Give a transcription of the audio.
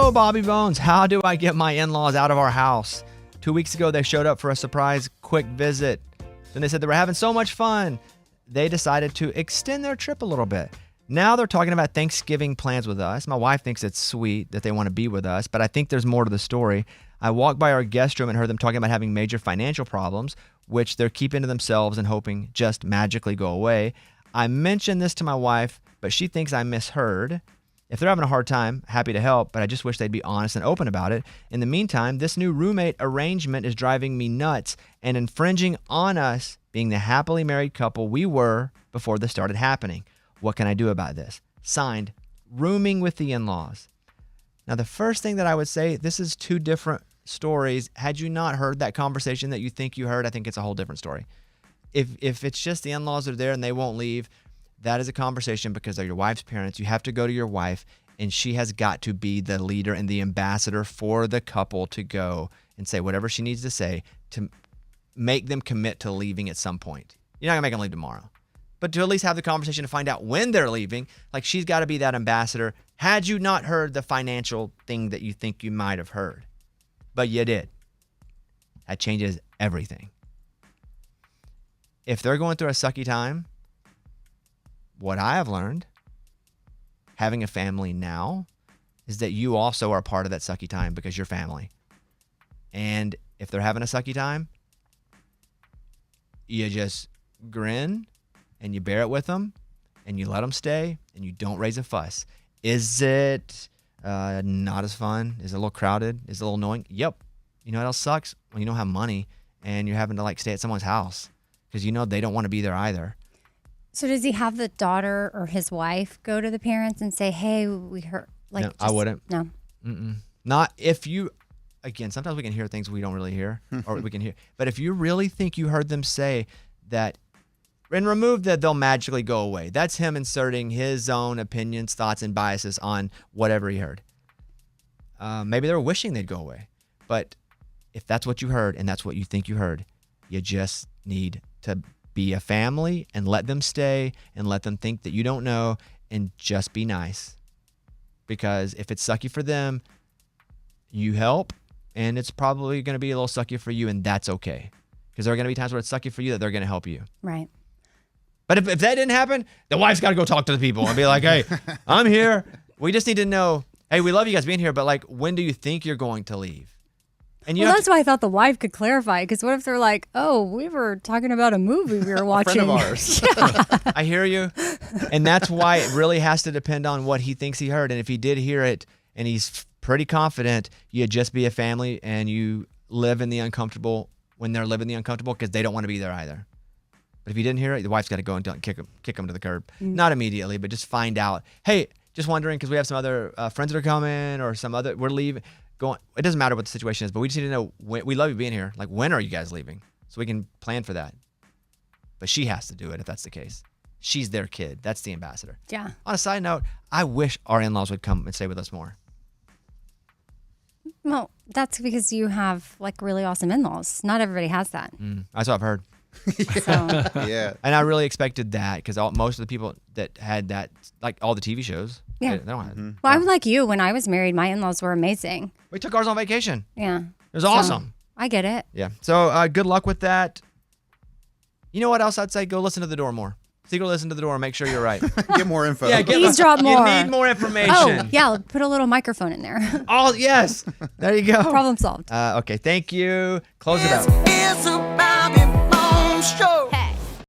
Hello, Bobby Bones. How do I get my in-laws out of our house? 2 weeks ago, they showed up for a surprise quick visit. Then they said they were having so much fun. They decided to extend their trip a little bit. Now they're talking about Thanksgiving plans with us. My wife thinks it's sweet that they want to be with us, but I think there's more to the story. I walked by our guest room and heard them talking about having major financial problems, which they're keeping to themselves and hoping just magically go away. I mentioned this to my wife, but she thinks I misheard. If they're having a hard time, happy to help, but I just wish they'd be honest and open about it. In the meantime, this new roommate arrangement is driving me nuts and infringing on us being the happily married couple we were before this started happening. What can I do about this? Signed, rooming with the in-laws. Now, the first thing that I would say, this is two different stories. Had you not heard that conversation that you think you heard, I think it's a whole different story. If it's just the in-laws are there and they won't leave, that is a conversation because they're your wife's parents. You have to go to your wife, and she has got to be the leader and the ambassador for the couple to go and say whatever she needs to say to make them commit to leaving at some point. You're not going to make them leave tomorrow. But to at least have the conversation to find out when they're leaving, like she's got to be that ambassador. Had you not heard the financial thing that you think you might have heard, but you did, that changes everything. If they're going through a sucky time, what I have learned, having a family now, is that you also are part of that sucky time because you're family. And if they're having a sucky time, you just grin and you bear it with them and you let them stay and you don't raise a fuss. Is it not as fun? Is it a little crowded? Is it a little annoying? Yep. You know what else sucks? When you don't have money and you're having to stay at someone's house because you know they don't want to be there either. So does he have the daughter or his wife go to the parents and say, hey, we heard? No, I wouldn't. No. Mm-mm. Not if you, again, sometimes we can hear things we don't really hear or we can hear. But if you really think you heard them say that, and remove that they'll magically go away. That's him inserting his own opinions, thoughts, and biases on whatever he heard. Maybe they were wishing they'd go away. But if that's what you heard and that's what you think you heard, you just need to be a family and let them stay and let them think that you don't know and just be nice. Because if it's sucky for them, you help, and it's probably going to be a little sucky for you, and that's okay. Because there are going to be times where it's sucky for you that they're going to help you. Right. But if that didn't happen, the wife's got to go talk to the people and be like, hey, I'm here. We just need to know, hey, we love you guys being here, but when do you think you're going to leave? And that's why I thought the wife could clarify, because what if they're like, oh, we were talking about a movie we were watching. A friend of ours. Yeah. I hear you. And that's why it really has to depend on what he thinks he heard. And if he did hear it and he's pretty confident, you just be a family and you live in the uncomfortable when they're living the uncomfortable because they don't want to be there either. But if you didn't hear it, the wife's got to go and kick him to the curb. Not immediately, but just find out. Hey, just wondering because we have some other friends that are coming or we're leaving. It doesn't matter what the situation is, but we just need to know we love you being here. When are you guys leaving? So we can plan for that. But she has to do it if that's the case. She's their kid. That's the ambassador. Yeah. On a side note, I wish our in-laws would come and stay with us more. Well, that's because you have really awesome in-laws. Not everybody has that. That's what I've heard. Yeah. And I really expected that because most of the people that had that, all the TV shows, yeah. they don't have it. Well, I'm like you. When I was married, my in-laws were amazing. We took ours on vacation. Yeah. It was awesome. I get it. Yeah. So good luck with that. You know what else I'd say? Go listen to the door more. So you go listen to the door and make sure you're right. Get more info. Yeah, Please drop more. You need more information. Oh, yeah. Put a little microphone in there. Oh, yes. There you go. Problem solved. Okay. Thank you. Close it out. It's a Bobby Bones Show.